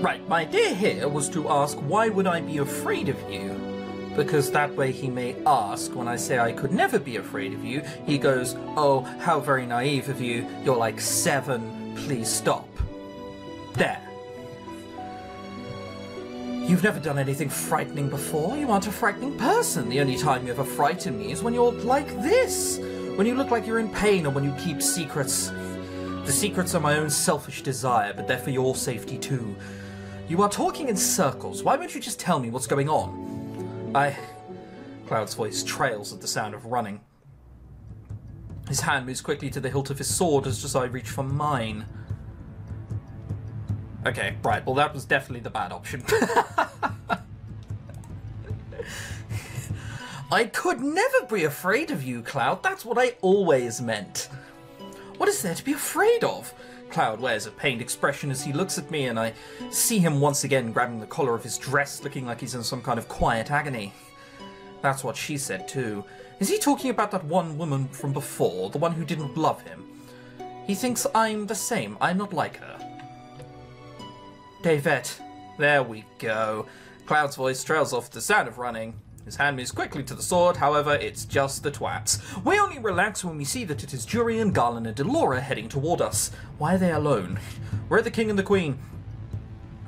Right, my idea here was to ask why would I be afraid of you? Because that way he may ask, when I say I could never be afraid of you, he goes, oh, how very naive of you, you're like 7, please stop. There. You've never done anything frightening before, you aren't a frightening person. The only time you ever frighten me is when you're like this. When you look like you're in pain or when you keep secrets. The secrets are my own selfish desire, but they're for your safety too. You are talking in circles, why won't you just tell me what's going on? Cloud's voice trails at the sound of running. His hand moves quickly to the hilt of his sword as I reach for mine. Okay, right, well that was definitely the bad option. I could never be afraid of you, Cloud. That's what I always meant. What is there to be afraid of? Cloud wears a pained expression as he looks at me, and I see him once again grabbing the collar of his dress, looking like he's in some kind of quiet agony. That's what she said too. Is he talking about that one woman from before, the one who didn't love him? He thinks I'm the same. I'm not like her. David. There we go. Cloud's voice trails off the sound of running. His hand moves quickly to the sword, however, it's just the twats. We only relax when we see that it is Jurian, Garland, and Delora heading toward us. Why are they alone? Where are the king and the queen?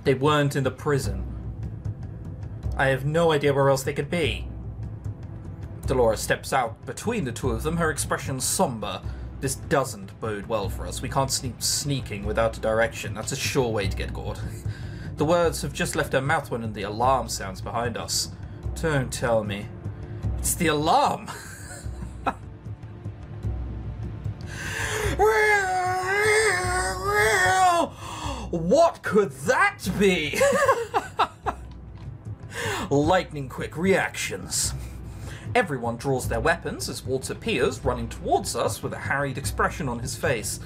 They weren't in the prison. I have no idea where else they could be. Delora steps out between the two of them, her expression somber. This doesn't bode well for us. We can't sneaking without a direction. That's a sure way to get caught. The words have just left her mouth when the alarm sounds behind us. Don't tell me. It's the alarm! What could that be? Lightning quick reactions. Everyone draws their weapons as Waltz appears, running towards us with a harried expression on his face.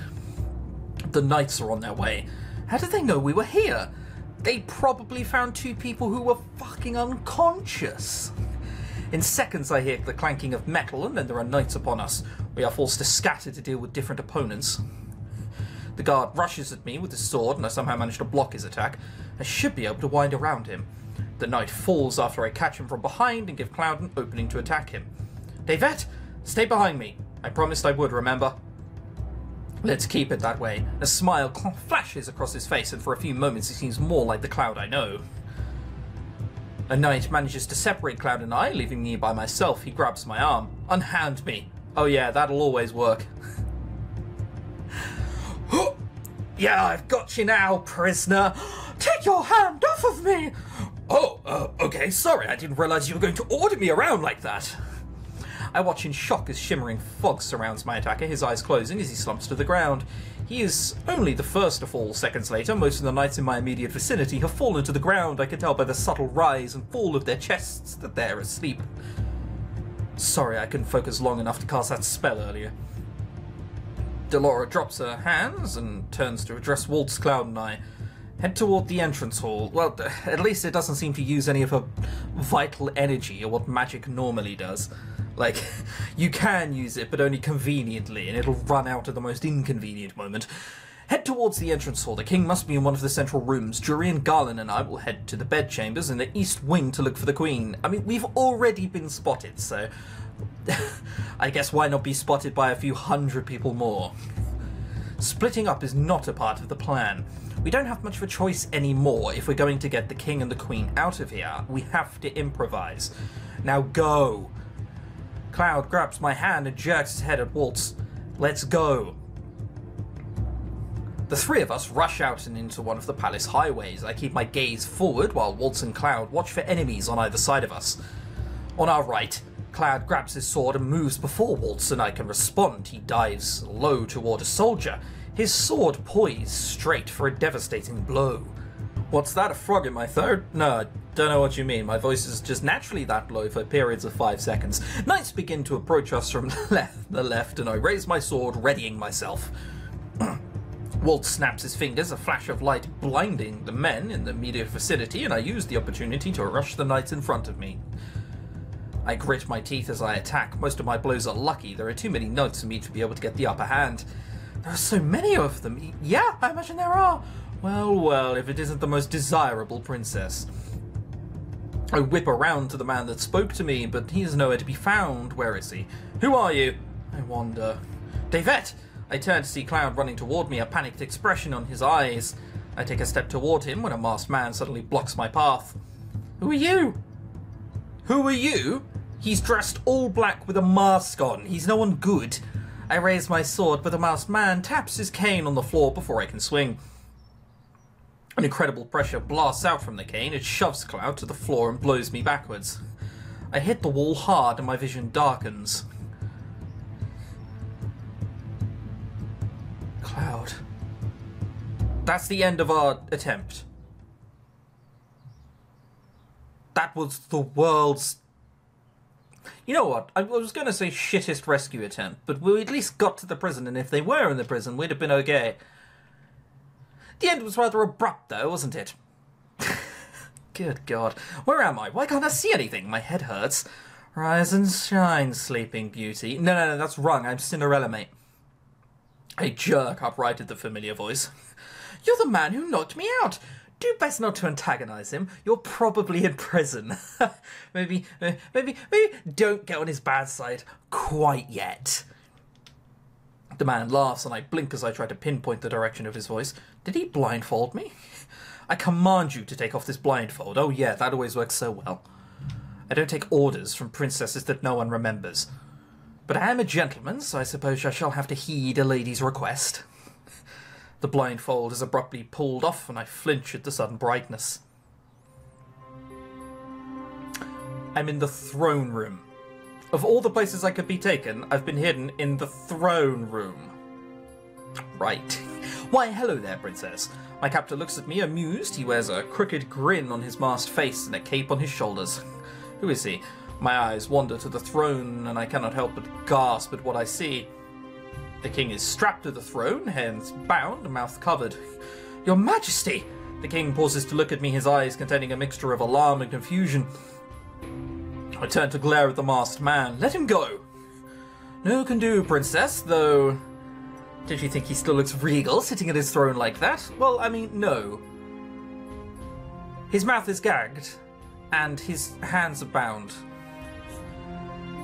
The knights are on their way. How did they know we were here? They probably found 2 people who were fucking unconscious. In seconds I hear the clanking of metal, and then there are knights upon us. We are forced to scatter to deal with different opponents. The guard rushes at me with his sword, and I somehow manage to block his attack. I should be able to wind around him. The knight falls after I catch him from behind and give Cloud an opening to attack him. Davet, stay behind me. I promised I would, remember? Let's keep it that way. A smile flashes across his face, and for a few moments he seems more like the Cloud I know. A knight manages to separate Cloud and I, leaving me by myself. He grabs my arm. Unhand me. Oh yeah, that'll always work. Yeah, I've got you now, prisoner. Take your hand off of me! Oh, okay, sorry, I didn't realize you were going to order me around like that. I watch in shock as shimmering fog surrounds my attacker, his eyes closing as he slumps to the ground. He is only the first to fall seconds later. Most of the knights in my immediate vicinity have fallen to the ground. I can tell by the subtle rise and fall of their chests that they're asleep. Sorry, I couldn't focus long enough to cast that spell earlier. Delora drops her hands and turns to address Waltz, Cloud, and I. Head toward the entrance hall. Well, at least it doesn't seem to use any of her vital energy or what magic normally does. Like, you can use it, but only conveniently, and it'll run out at the most inconvenient moment. Head towards the entrance hall. The king must be in one of the central rooms. Jurian, Garland, and I will head to the bedchambers in the east wing to look for the queen. I mean, we've already been spotted, so I guess why not be spotted by a few hundred people more? Splitting up is not a part of the plan. We don't have much of a choice anymore if we're going to get the king and the queen out of here. We have to improvise. Now go! Cloud grabs my hand and jerks his head at Waltz. Let's go! The 3 of us rush out and into one of the palace highways. I keep my gaze forward while Waltz and Cloud watch for enemies on either side of us. On our right, Cloud grabs his sword and moves before Waltz and I can respond. He dives low toward a soldier, his sword poised straight for a devastating blow. What's that, a frog in my throat? No, I don't know what you mean. My voice is just naturally that low for periods of 5 seconds. Knights begin to approach us from the left, and I raise my sword, readying myself. Waltz snaps his fingers, a flash of light blinding the men in the immediate vicinity, and I use the opportunity to rush the knights in front of me. I grit my teeth as I attack. Most of my blows are lucky. There are too many knights for me to be able to get the upper hand. There are so many of them. Yeah, I imagine there are. Well, well, if it isn't the most desirable princess. I whip around to the man that spoke to me, but he is nowhere to be found. Where is he? Who are you? I wonder. Davette! I turn to see Cloud running toward me, a panicked expression on his eyes. I take a step toward him when a masked man suddenly blocks my path. Who are you? Who are you? He's dressed all black with a mask on. He's no one good. I raise my sword, but the masked man taps his cane on the floor before I can swing. An incredible pressure blasts out from the cane. It shoves Cloud to the floor and blows me backwards. I hit the wall hard and my vision darkens. Cloud. That's the end of our attempt. That was the world's... You know what? I was going to say shittest rescue attempt, but we at least got to the prison, and if they were in the prison, we'd have been okay. The end was rather abrupt, though, wasn't it? Good God. Where am I? Why can't I see anything? My head hurts. Rise and shine, sleeping beauty. No, that's wrong. I'm Cinderella, mate. A jerk uprighted the familiar voice. You're the man who knocked me out. Do best not to antagonize him. You're probably in prison. maybe don't get on his bad side quite yet. The man laughs and I blink as I try to pinpoint the direction of his voice. Did he blindfold me? I command you to take off this blindfold. Oh yeah, that always works so well. I don't take orders from princesses that no one remembers. But I am a gentleman, so I suppose I shall have to heed a lady's request. The blindfold is abruptly pulled off and I flinch at the sudden brightness. I'm in the throne room. Of all the places I could be taken, I've been hidden in the throne room. Right. Why, hello there, princess. My captor looks at me amused. He wears a crooked grin on his masked face and a cape on his shoulders. Who is he? My eyes wander to the throne and I cannot help but gasp at what I see. The king is strapped to the throne, hands bound, mouth covered. Your Majesty! The king pauses to look at me, his eyes containing a mixture of alarm and confusion. I turn to glare at the masked man. Let him go! No can do, princess, though... Don't you think he still looks regal, sitting at his throne like that? Well, I mean, no. His mouth is gagged, and his hands are bound.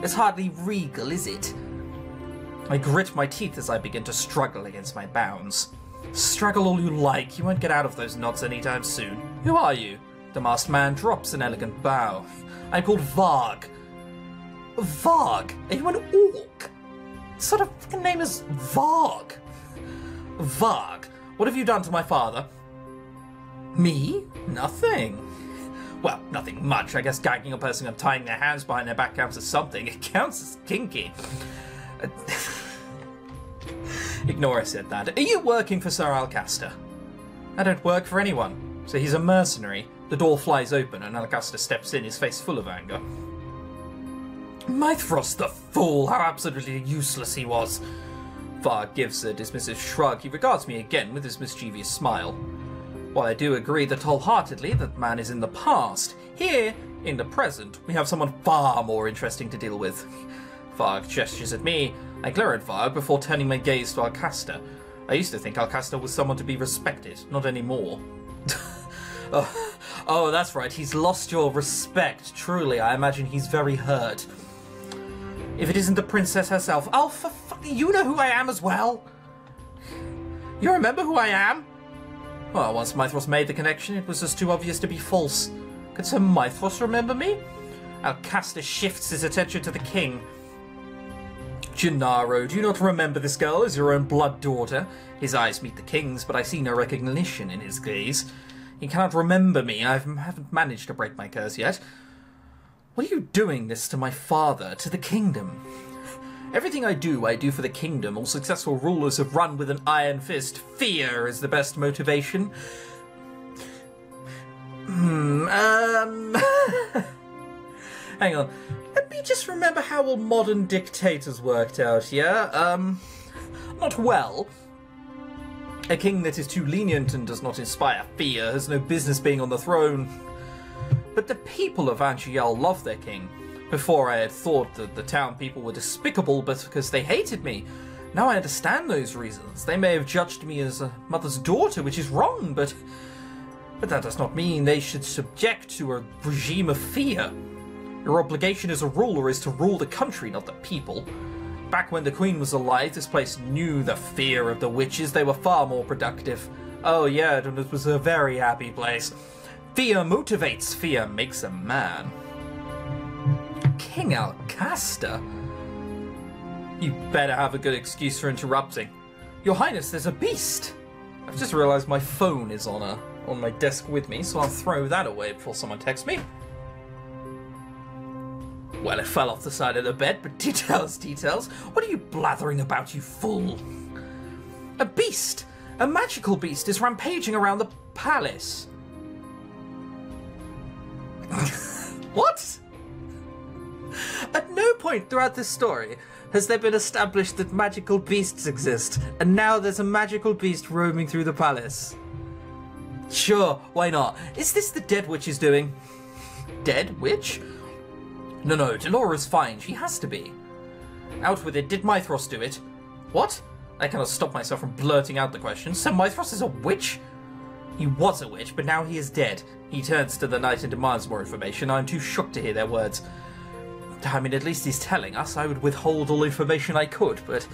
It's hardly regal, is it? I grit my teeth as I begin to struggle against my bounds. Struggle all you like, you won't get out of those knots anytime soon. Who are you? The masked man drops an elegant bow. I'm called Varg. Varg? Are you an orc? What sort of fucking name is Varg? Varg, what have you done to my father? Me? Nothing. Well, nothing much. I guess gagging a person and tying their hands behind their back counts as something. It counts as kinky. Ignore I said that. Are you working for Sir Alcaster? I don't work for anyone. So he's a mercenary. The door flies open and Alcaster steps in, his face full of anger. Mythros, the fool! How absolutely useless he was! Varg gives a dismissive shrug. He regards me again with his mischievous smile. While I do agree that wholeheartedly that man is in the past, here, in the present, we have someone far more interesting to deal with. Varg gestures at me. I glare at Varg before turning my gaze to Alcaster. I used to think Alcaster was someone to be respected, not anymore. Oh, that's right, he's lost your respect. Truly, I imagine he's very hurt. If it isn't the princess herself, oh, for fucking, you know who I am as well? You remember who I am? Well, once Mythros made the connection, it was just too obvious to be false. Could Sir Mythros remember me? Alcaster shifts his attention to the king. Gennaro, do you not remember this girl as your own blood daughter? His eyes meet the king's, but I see no recognition in his gaze. He cannot remember me. I haven't managed to break my curse yet. What are you doing this to my father, to the kingdom? Everything I do for the kingdom. All successful rulers have run with an iron fist. Fear is the best motivation. Hang on. Let me just remember how all modern dictators worked out here. Not well. A king that is too lenient and does not inspire fear has no business being on the throne. But the people of Anchiel love their king. Before I had thought that the town people were despicable, but because they hated me. Now I understand those reasons. They may have judged me as a mother's daughter, which is wrong, but that does not mean they should subject to a regime of fear. Your obligation as a ruler is to rule the country, not the people. Back when the Queen was alive, this place knew the fear of the witches. They were far more productive. Oh yeah, it was a very happy place. Fear motivates, fear makes a man. King Alcasta? You better have a good excuse for interrupting. Your Highness, there's a beast! I've just realised my phone is on my desk with me, so I'll throw that away before someone texts me. Well, it fell off the side of the bed, but details. What are you blathering about, you fool? A beast! A magical beast is rampaging around the palace. What? At no point throughout this story has there been established that magical beasts exist, and now there's a magical beast roaming through the palace. Sure, why not? Is this the dead witch's doing? Dead witch? No, Delora's fine. She has to be. Out with it. Did Mithros do it? What? I cannot stop myself from blurting out the question. So Mithros is a witch? He was a witch, but now he is dead. He turns to the knight and demands more information. I'm too shocked to hear their words. I mean, at least he's telling us. I would withhold all information I could, but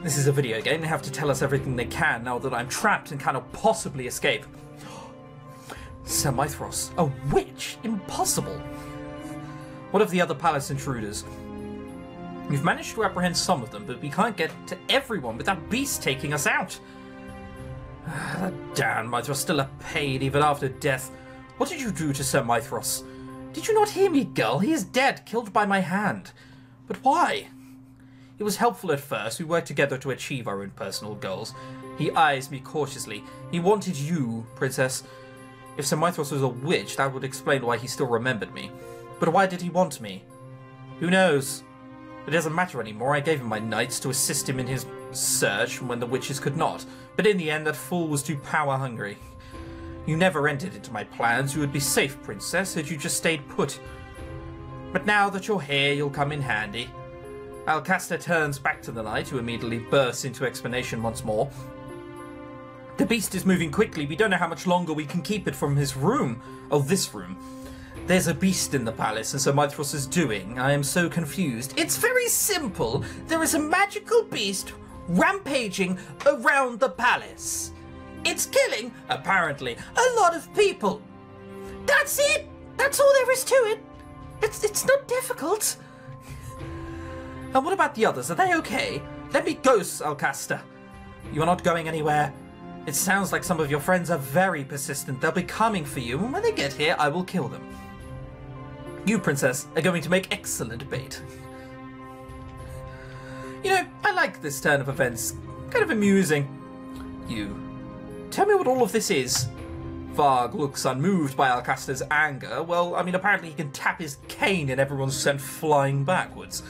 this is a video game. They have to tell us everything they can now that I'm trapped and cannot possibly escape. Sir Mithros, a witch? Impossible. What of the other palace intruders? We've managed to apprehend some of them, but we can't get to everyone with that beast taking us out. Damn, Mithros still a pain even after death. What did you do to Sir Mithros? Did you not hear me, girl? He is dead, killed by my hand. But why? He was helpful at first. We worked together to achieve our own personal goals. He eyes me cautiously. He wanted you, Princess. If Sir Mithros was a witch, that would explain why he still remembered me. But why did he want me? Who knows? It doesn't matter anymore. I gave him my knights to assist him in his search when the witches could not. But in the end, that fool was too power-hungry. You never entered into my plans. You would be safe, Princess, had you just stayed put. But now that you're here, you'll come in handy. Alcasta turns back to the knight, who immediately bursts into explanation once more. The beast is moving quickly. We don't know how much longer we can keep it from his room. Oh, this room. There's a beast in the palace, and Sir Mithros is doing. I am so confused. It's very simple. There is a magical beast rampaging around the palace. It's killing, apparently, a lot of people. That's it. That's all there is to it. It's not difficult. And what about the others? Are they okay? Let me go, Alcasta. You are not going anywhere. It sounds like some of your friends are very persistent. They'll be coming for you, and when they get here, I will kill them. You, Princess, are going to make excellent bait. You know, I like this turn of events. Kind of amusing. You. Tell me what all of this is. Varg looks unmoved by Alcasta's anger. Well, I mean, apparently he can tap his cane and everyone's sent flying backwards.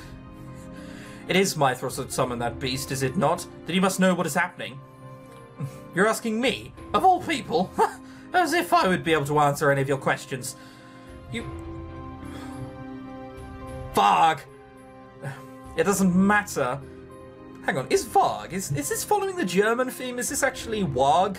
It is Mithros that summoned that beast, is it not? Then you must know what is happening. You're asking me? Of all people? As if I would be able to answer any of your questions. You... Varg! It doesn't matter. Hang on, is Varg? Is this following the German theme? Is this actually Warg?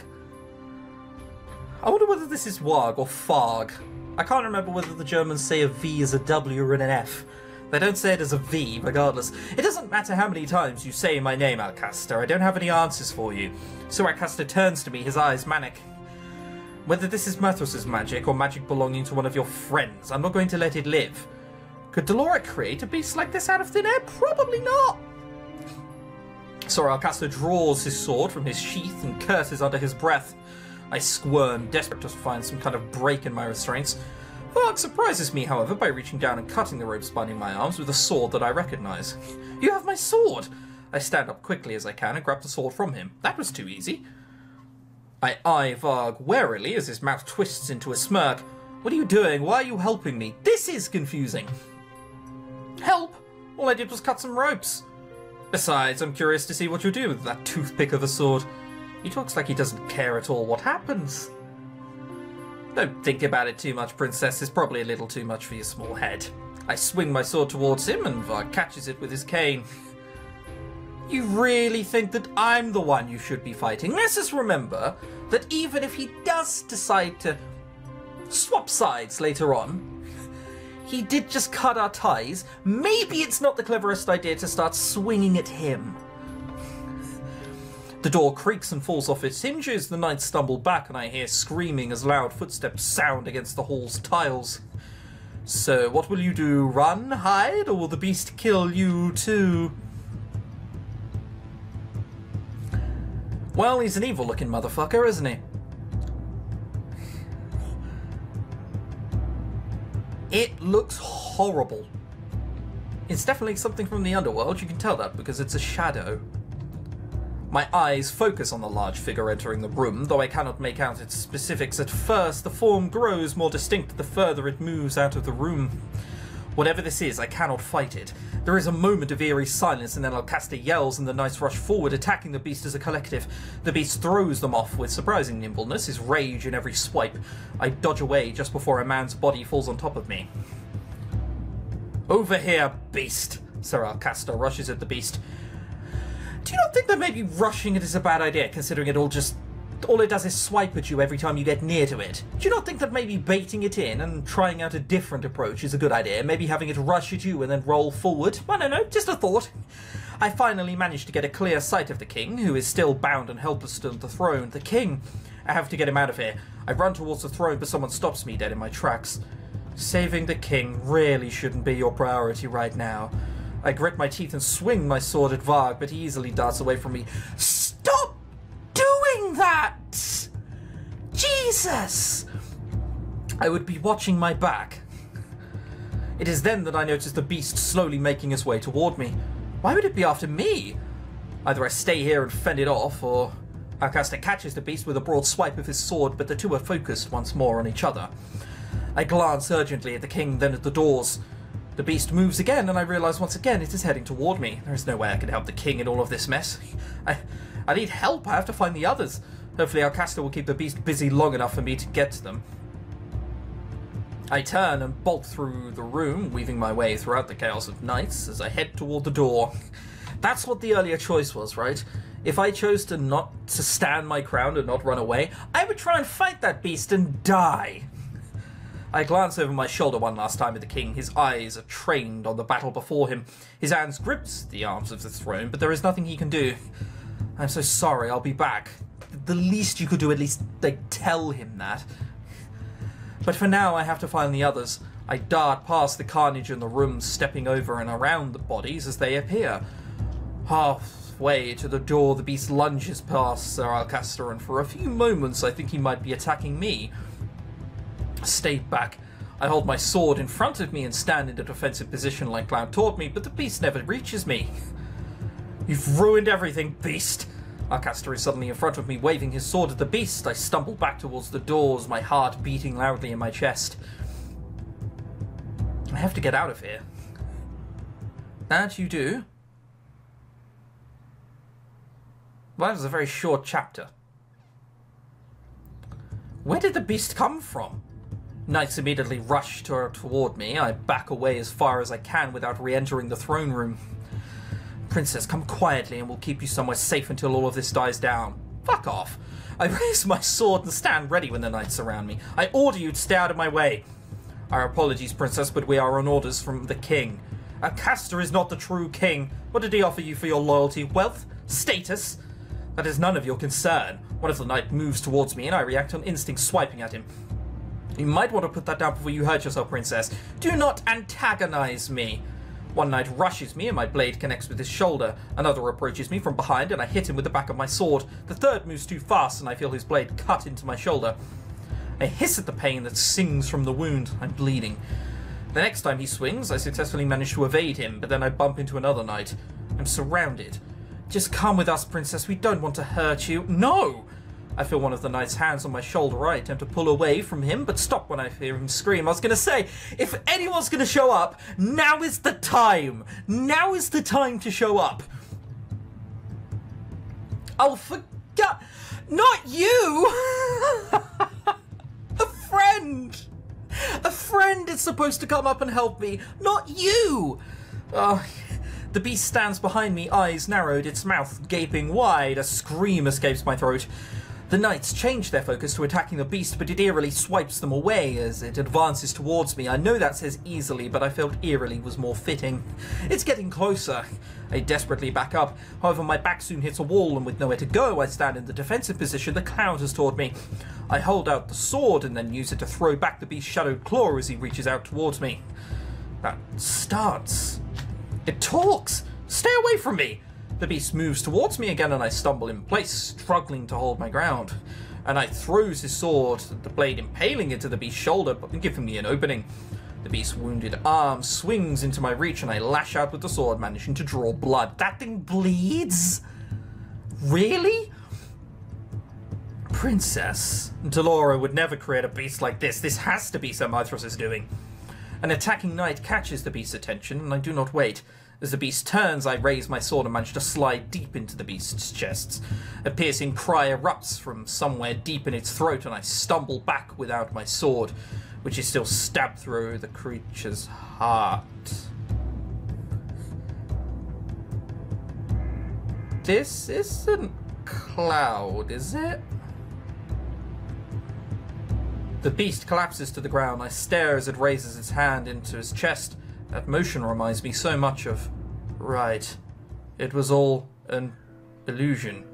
I wonder whether this is Warg or Farg. I can't remember whether the Germans say a V as a W or an F. They don't say it as a V, regardless. It doesn't matter how many times you say my name, Alcasta. I don't have any answers for you. So Alcasta turns to me, his eyes manic. Whether this is Mithros' magic or magic belonging to one of your friends, I'm not going to let it live. Could Delora create a beast like this out of thin air? Probably not. So Alcasta draws his sword from his sheath and curses under his breath. I squirm, desperate to find some kind of break in my restraints. Varg surprises me, however, by reaching down and cutting the ropes binding my arms with a sword that I recognize. You have my sword! I stand up quickly as I can and grab the sword from him. That was too easy. I eye Varg warily as his mouth twists into a smirk. What are you doing? Why are you helping me? This is confusing. Help? All I did was cut some ropes. Besides, I'm curious to see what you'll do with that toothpick of a sword. He talks like he doesn't care at all what happens. Don't think about it too much, Princess. It's probably a little too much for your small head. I swing my sword towards him and Varg catches it with his cane. You really think that I'm the one you should be fighting? Let's just remember that even if he does decide to swap sides later on, he did just cut our ties. Maybe it's not the cleverest idea to start swinging at him. The door creaks and falls off its hinges. The knights stumble back and I hear screaming as loud footsteps sound against the hall's tiles. So, what will you do? Run? Hide? Or will the beast kill you too? Well, he's an evil-looking motherfucker, isn't he? It looks horrible. It's definitely something from the underworld, you can tell that because it's a shadow. My eyes focus on the large figure entering the room, though I cannot make out its specifics at first. The form grows more distinct the further it moves out of the room. Whatever this is, I cannot fight it. There is a moment of eerie silence, and then Alcester yells and the knights rush forward, attacking the beast as a collective. The beast throws them off with surprising nimbleness, his rage in every swipe. I dodge away just before a man's body falls on top of me. Over here, beast! Sir Alcester rushes at the beast. Do you not think that maybe rushing it is a bad idea, considering all it does is swipe at you every time you get near to it? Do you not think that maybe baiting it in and trying out a different approach is a good idea? Maybe having it rush at you and then roll forward? I don't know, just a thought. I finally managed to get a clear sight of the king, who is still bound and helpless to the throne. The king! I have to get him out of here. I run towards the throne, but someone stops me dead in my tracks. Saving the king really shouldn't be your priority right now. I grit my teeth and swing my sword at Varg, but he easily darts away from me. Stop doing that! Jesus! I would be watching my back. It is then that I notice the beast slowly making his way toward me. Why would it be after me? Either I stay here and fend it off, or Alcester catches the beast with a broad swipe of his sword, but the two are focused once more on each other. I glance urgently at the king, then at the doors. The beast moves again, and I realise once again it is heading toward me. There is no way I can help the king in all of this mess. I need help. I have to find the others. Hopefully Alcester will keep the beast busy long enough for me to get to them. I turn and bolt through the room, weaving my way throughout the chaos of knights as I head toward the door. That's what the earlier choice was, right? If I chose to stand my ground and not run away, I would try and fight that beast and die. I glance over my shoulder one last time at the king. His eyes are trained on the battle before him. His hands grips the arms of the throne, but there is nothing he can do. I'm so sorry, I'll be back. The least you could do, at least, tell him that. But for now, I have to find the others. I dart past the carnage in the room, stepping over and around the bodies as they appear. Halfway to the door, the beast lunges past Sir Alcester, and for a few moments I think he might be attacking me. Stay back. I hold my sword in front of me and stand in a defensive position like Cloud taught me, but the beast never reaches me. You've ruined everything, beast! Alcester is suddenly in front of me, waving his sword at the beast. I stumble back towards the doors, my heart beating loudly in my chest. I have to get out of here. That you do? Well, that was a very short chapter. Where did the beast come from? Knights immediately rush toward me. I back away as far as I can without re-entering the throne room. Princess, come quietly and we'll keep you somewhere safe until all of this dies down. Fuck off. I raise my sword and stand ready when the knights surround me. I order you to stay out of my way. Our apologies, Princess, but we are on orders from the king. Alcester is not the true king. What did he offer you for your loyalty? Wealth? Status? That is none of your concern. One of the knights moves towards me and I react on instinct, swiping at him. You might want to put that down before you hurt yourself, Princess. Do not antagonize me. One knight rushes me and my blade connects with his shoulder. Another approaches me from behind and I hit him with the back of my sword. The third moves too fast and I feel his blade cut into my shoulder. I hiss at the pain that sings from the wound. I'm bleeding. The next time he swings, I successfully manage to evade him, but then I bump into another knight. I'm surrounded. Just come with us, Princess. We don't want to hurt you. No! I feel one of the knight's hands on my shoulder. I attempt to pull away from him, but stop when I hear him scream. I was going to say, if anyone's going to show up, now is the time. Now is the time to show up. Oh, for God. Not you! A friend! A friend is supposed to come up and help me, not you! Oh, The beast stands behind me, eyes narrowed, its mouth gaping wide. A scream escapes my throat. The knights change their focus to attacking the beast, but it eerily swipes them away as it advances towards me. I know that says easily, but I felt eerily was more fitting. It's getting closer. I desperately back up. However, my back soon hits a wall, and with nowhere to go, I stand in the defensive position the cloud has taught me. I hold out the sword and then use it to throw back the beast's shadowed claw as he reaches out towards me. That starts. It talks! Stay away from me! The beast moves towards me again and I stumble in place, struggling to hold my ground. A knight throws his sword, the blade impaling into the beast's shoulder, but giving me an opening. The beast's wounded arm swings into my reach and I lash out with the sword, managing to draw blood. That thing bleeds? Really? Princess. Delora would never create a beast like this. This has to be Sir Mithras' doing. An attacking knight catches the beast's attention and I do not wait. As the beast turns, I raise my sword and manage to slide deep into the beast's chest. A piercing cry erupts from somewhere deep in its throat, and I stumble back without my sword, which is still stabbed through the creature's heart. This isn't Cloud, is it? The beast collapses to the ground. I stare as it raises its hand into his chest. That motion reminds me so much of... Right. It was all an illusion.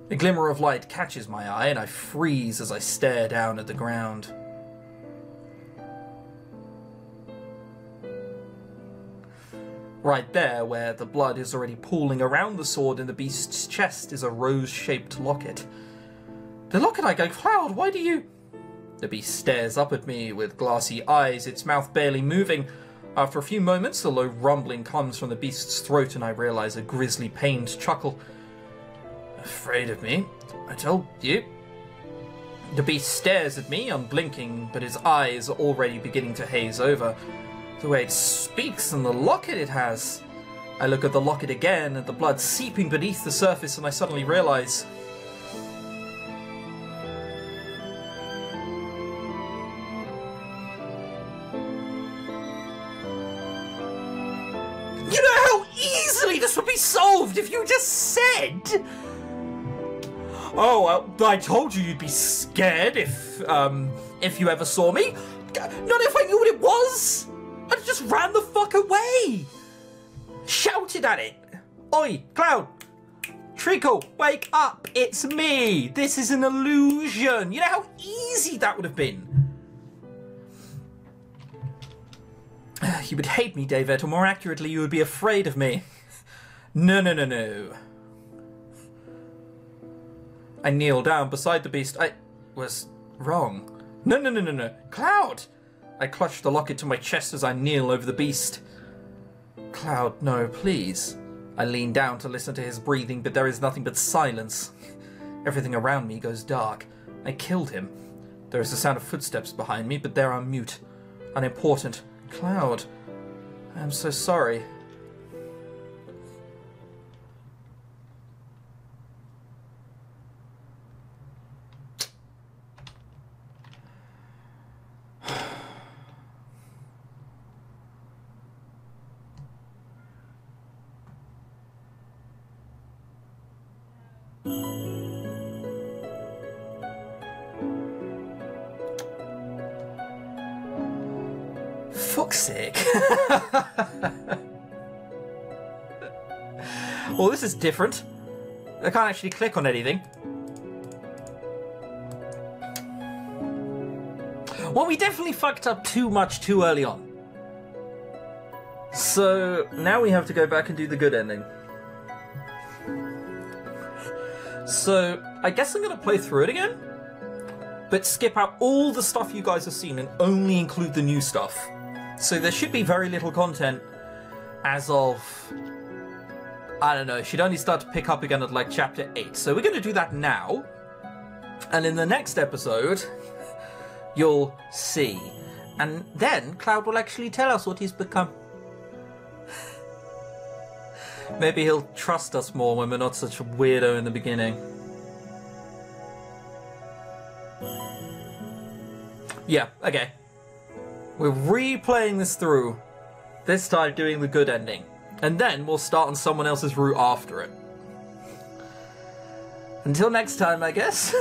A glimmer of light catches my eye and I freeze as I stare down at the ground. Right there, where the blood is already pooling around the sword in the beast's chest, is a rose-shaped locket. The locket, I go, Cloud, why do you... The beast stares up at me with glassy eyes, its mouth barely moving. After a few moments, a low rumbling comes from the beast's throat and I realize a grisly, pained chuckle. Afraid of me? I told you. The beast stares at me, unblinking, but his eyes are already beginning to haze over. The way it speaks and the locket it has. I look at the locket again and the blood seeping beneath the surface and I suddenly realize... You know how easily this would be solved if you just said... Oh, well, I told you you'd be scared if you ever saw me. Not if I knew what it was. I just ran the fuck away. Shouted at it. Oi, Cloud. Treacle, wake up. It's me. This is an illusion. You know how easy that would have been. You would hate me, David, or more accurately, you would be afraid of me. No. I kneel down beside the beast. I was wrong. No. Cloud! I clutch the locket to my chest as I kneel over the beast. Cloud, no, please. I lean down to listen to his breathing, but there is nothing but silence. Everything around me goes dark. I killed him. There is the sound of footsteps behind me, but they are mute. Unimportant. Cloud, I am so sorry. Fuck's sake. Well, this is different. I can't actually click on anything. Well, we definitely fucked up too much too early on. So now we have to go back and do the good ending. So I guess I'm going to play through it again, but skip out all the stuff you guys have seen and only include the new stuff. So there should be very little content as of, I don't know, it should only start to pick up again at like chapter 8. So we're going to do that now. And in the next episode, you'll see. And then Cloud will actually tell us what he's become. Maybe he'll trust us more when we're not such a weirdo in the beginning. Yeah, okay. We're replaying this through. This time doing the good ending. And then we'll start on someone else's route after it. Until next time, I guess.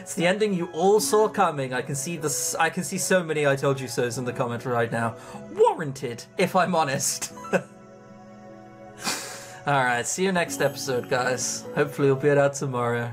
It's the ending you all saw coming. I can see this. I can see so many "I told you so's" in the comments right now. Warranted, if I'm honest. All right, see you next episode, guys. Hopefully, we'll be out tomorrow.